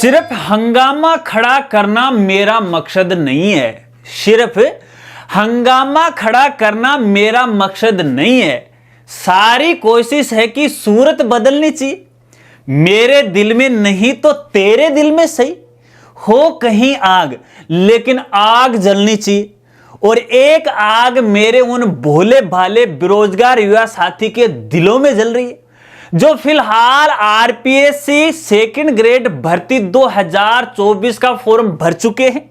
सिर्फ हंगामा खड़ा करना मेरा मकसद नहीं है। सिर्फ हंगामा खड़ा करना मेरा मकसद नहीं है। सारी कोशिश है कि सूरत बदलनी चाहिए। मेरे दिल में नहीं तो तेरे दिल में सही हो कहीं आग, लेकिन आग जलनी चाहिए। और एक आग मेरे उन भोले भाले बेरोजगार युवा साथी के दिलों में जल रही है जो फिलहाल आरपीएससी सेकंड ग्रेड भर्ती 2024 का फॉर्म भर चुके हैं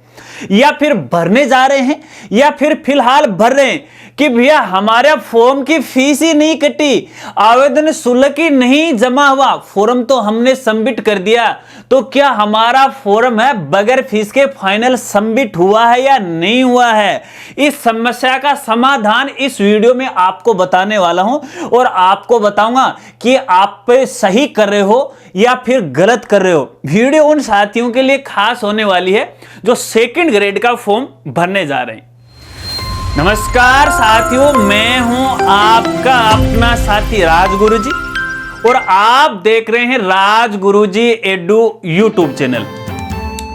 या फिर भरने जा रहे हैं या फिर फिलहाल भर रहे हैं कि भैया हमारा फॉर्म की फीस ही नहीं कटी, आवेदन शुल्क ही नहीं जमा हुआ, फॉर्म तो हमने सबमिट कर दिया, तो क्या हमारा फॉर्म है बगैर फीस के फाइनल सबमिट हुआ है या नहीं हुआ है। इस समस्या का समाधान इस वीडियो में आपको बताने वाला हूं और आपको बताऊंगा कि आप सही कर रहे हो या फिर गलत कर रहे हो। वीडियो उन साथियों के लिए खास होने वाली है जो सेकंड ग्रेड का फॉर्म भरने जा रहे हैं। नमस्कार साथियों, मैं हूं आपका अपना साथी राजगुरुजी और आप देख रहे हैं राजगुरुजी एडू यूट्यूब चैनल।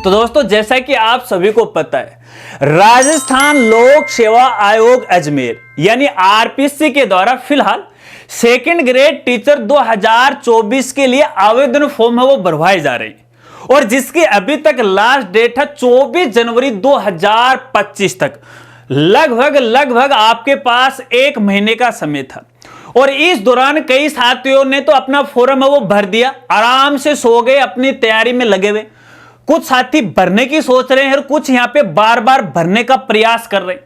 तो दोस्तों, जैसा कि आप सभी को पता है, राजस्थान लोक सेवा आयोग अजमेर यानी आरपीएससी के द्वारा फिलहाल सेकंड ग्रेड टीचर 2024 के लिए आवेदन फॉर्म है वो भरवाए जा रहे हैं और जिसकी अभी तक लास्ट डेट है 24 जनवरी 2025 तक। लगभग आपके पास एक महीने का समय था और इस दौरान कई साथियों ने तो अपना फॉर्म है वो भर दिया, आराम से सो गए, अपनी तैयारी में लगे हुए। कुछ साथी भरने की सोच रहे हैं और कुछ यहां पे बार बार भरने का प्रयास कर रहे हैं,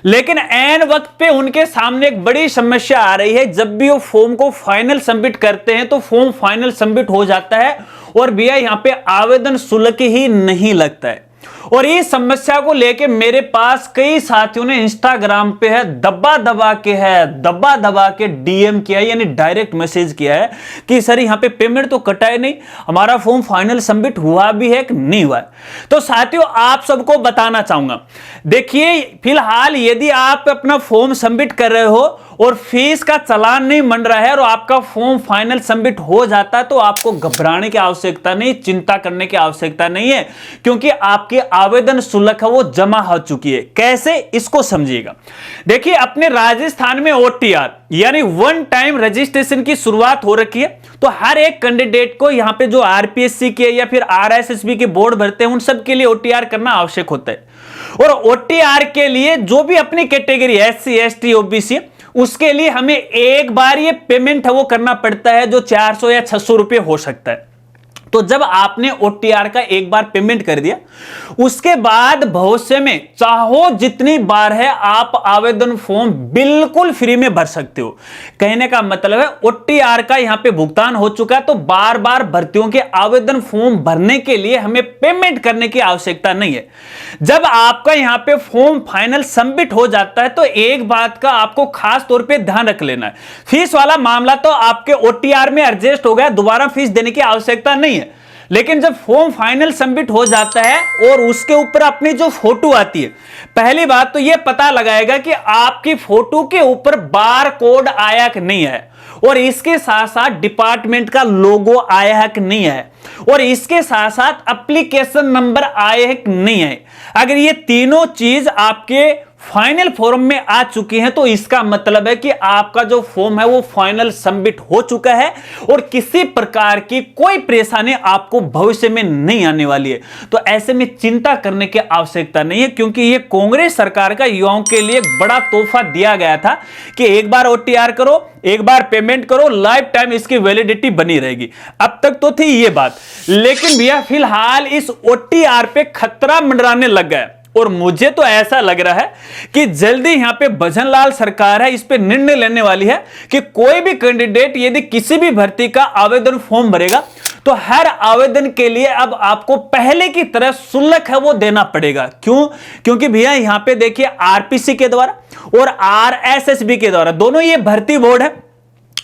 लेकिन ऐन वक्त पे उनके सामने एक बड़ी समस्या आ रही है। जब भी वो फॉर्म को फाइनल सबमिट करते हैं तो फॉर्म फाइनल सबमिट हो जाता है और भैया यहां पे आवेदन शुल्क ही नहीं लगता है। और इस समस्या को लेके मेरे पास कई साथियों ने इंस्टाग्राम पे है दबा दबा के डीएम किया है, यानी डायरेक्ट मैसेज किया है कि सर यहाँ पे पेमेंट तो कटा है नहीं, हमारा फॉर्म फाइनल सबमिट हुआ भी है कि नहीं हुआ है। तो साथियों, आप सबको बताना चाहूंगा, देखिए फिलहाल यदि आप अपना फॉर्म सबमिट कर रहे हो और फीस का चालान नहीं बन रहा है और आपका फॉर्म फाइनल सबमिट हो जाता है तो आपको घबराने की आवश्यकता नहीं, चिंता करने की आवश्यकता नहीं है, क्योंकि आपकी आवेदन शुल्क है वो जमा हो चुकी है। कैसे, इसको समझिएगा। देखिए, अपने राजस्थान में ओटीआर यानी वन टाइम रजिस्ट्रेशन की शुरुआत हो रखी है, तो हर एक कैंडिडेट को यहां पे जो आरपीएससी के या फिर आरएसएसबी के बोर्ड भरते हैं उन सब के लिए ओटीआर करना आवश्यक होता है। और ओटीआर के लिए जो भी अपनी कैटेगरी एससी एसटी ओबीसी उसके लिए हमें एक बार ये पेमेंट है वो करना पड़ता है जो 400 या 600 रुपए हो सकता है। तो जब आपने ओटीआर का एक बार पेमेंट कर दिया, उसके बाद भविष्य में चाहो जितनी बार है आप आवेदन फॉर्म बिल्कुल फ्री में भर सकते हो। कहने का मतलब है ओटीआर का यहां पे भुगतान हो चुका है तो बार बार भर्तियों के आवेदन फॉर्म भरने के लिए हमें पेमेंट करने की आवश्यकता नहीं है। जब आपका यहां पे फॉर्म फाइनल सबमिट हो जाता है तो एक बात का आपको खास तौर पे ध्यान रख लेना है, फीस वाला मामला तो आपके ओटीआर में एडजस्ट हो गया, दोबारा फीस देने की आवश्यकता नहीं है। लेकिन जब फॉर्म फाइनल सबमिट हो जाता है और उसके ऊपर अपनी जो फोटो आती है, पहली बात तो यह पता लगाएगा कि आपकी फोटो के ऊपर बार कोड आया कि नहीं है, और इसके साथ साथ डिपार्टमेंट का लोगो आया है कि नहीं है, और इसके साथ साथ एप्लीकेशन नंबर आए है कि नहीं है। अगर ये तीनों चीज आपके फाइनल फॉर्म में आ चुकी हैं तो इसका मतलब है कि आपका जो फॉर्म है वो फाइनल सबमिट हो चुका है और किसी प्रकार की कोई परेशानी आपको भविष्य में नहीं आने वाली है। तो ऐसे में चिंता करने की आवश्यकता नहीं है, क्योंकि ये कांग्रेस सरकार का युवाओं के लिए एक बड़ा तोहफा दिया गया था कि एक बार ओटीआर करो, एक बार पेमेंट करो, लाइफ टाइम इसकी वैलिडिटी बनी रहेगी। अब तक तो थी ये बात, लेकिन भैया फिलहाल इस ओटीआर पे खतरा मंडराने लग गया और मुझे तो ऐसा लग रहा है कि जल्दी यहां पे भजनलाल सरकार है इस पे निर्णय लेने वाली है कि कोई भी कैंडिडेट यदि किसी भी भर्ती का आवेदन फॉर्म भरेगा तो हर आवेदन के लिए अब आपको पहले की तरह शुल्क है वो देना पड़ेगा। क्यों? क्योंकि भैया यहां पे देखिए आरपीसी के द्वारा और आरएसएसबी के द्वारा दोनों ये भर्ती बोर्ड है,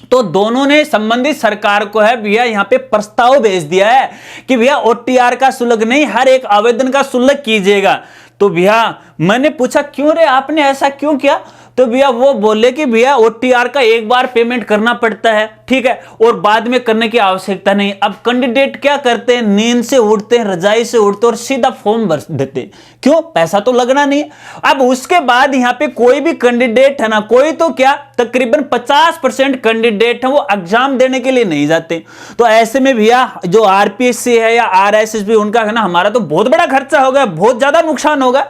तो दोनों ने संबंधित सरकार को है भैया यहां पे प्रस्ताव भेज दिया है कि भैया ओटीआर का शुल्क नहीं, हर एक आवेदन का शुल्क कीजिएगा। तो भैया मैंने पूछा क्यों रे, आपने ऐसा क्यों किया? तो भैया वो बोले कि भैया ओटीआर का एक बार पेमेंट करना पड़ता है ठीक है, और बाद में करने की आवश्यकता नहीं। अब कैंडिडेट क्या करते हैं, नींद से उठते हैं, रजाई से उठते हैं और सीधा फॉर्म भर देते हैं। क्यों? पैसा तो लगना नहीं है। अब उसके बाद यहां पे कोई भी कैंडिडेट है ना, कोई तो क्या तकरीबन 50% कैंडिडेट है वो एग्जाम देने के लिए नहीं जाते। तो ऐसे में भैया जो आरपीएससी है या आरएसएसबी उनका है ना, हमारा तो बहुत बड़ा खर्चा होगा, बहुत ज्यादा नुकसान होगा,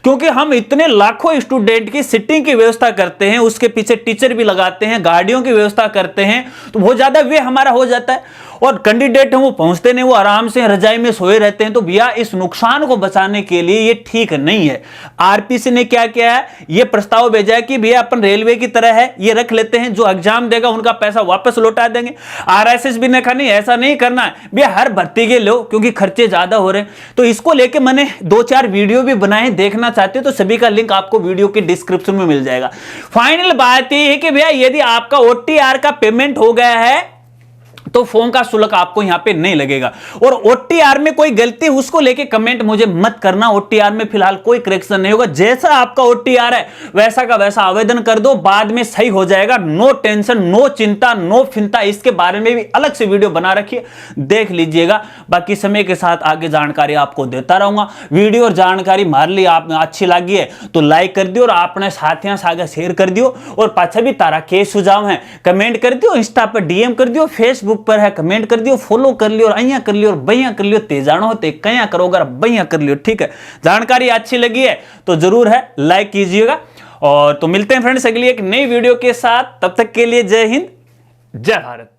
क्योंकि हम इतने लाखों स्टूडेंट की सिटिंग की व्यवस्था करते हैं, उसके पीछे टीचर भी लगाते हैं, गाड़ियों की व्यवस्था करते हैं, तो बहुत ज्यादा व्यय हमारा हो जाता है। और कैंडिडेट हैं वो पहुंचते नहीं, वो आराम से रजाई में सोए रहते हैं। तो भैया इस नुकसान को बचाने के लिए ये ठीक नहीं है। आरपीसी ने क्या किया है, ये प्रस्ताव भेजा है कि भैया अपन रेलवे की तरह है, ये रख लेते हैं, जो एग्जाम देगा उनका पैसा वापस लौटा देंगे। आरएसएसबी ने कहा नहीं ऐसा नहीं करना है भैया, हर भर्ती के लो, क्योंकि खर्चे ज्यादा हो रहे हैं। तो इसको लेके मैंने 2-4 वीडियो भी बनाए, देखना चाहते हो तो सभी का लिंक आपको वीडियो के डिस्क्रिप्शन में मिल जाएगा। फाइनल बात यह है कि भैया यदि आपका ओटीआर का पेमेंट हो गया है तो फॉर्म का शुल्क आपको यहां पे नहीं लगेगा। और ओटीआर में कोई गलती उसको लेके कमेंट मुझे मत करना, ओटीआर में फिलहाल कोई करेक्शन नहीं होगा। जैसा आपका ओटीआर है वैसा का वैसा आवेदन कर दो, बाद में सही हो जाएगा। नो टेंशन, नो चिंता, नो फिंता, इसके बारे में भी अलग से वीडियो बना रखिए, देख लीजिएगा। बाकी समय के साथ आगे जानकारी आपको देता रहूंगा। वीडियो और जानकारी हमारे लिए आप अच्छी लगी है तो लाइक कर दियो और अपने साथियों से आगे शेयर कर दियो। और पाछा भी तारा के सुझाव है कमेंट कर दियो, इंस्टा पर डीएम कर दियो, फेसबुक पर है कमेंट कर दियो, फॉलो कर लियो, और अइया कर लियो और बइया कर लियो। तेजानो होते कया करोगे बइया कर लियो, ठीक है। जानकारी अच्छी लगी है तो जरूर है लाइक कीजिएगा। और तो मिलते हैं फ्रेंड्स अगली एक नई वीडियो के साथ, तब तक के लिए जय हिंद, जय भारत।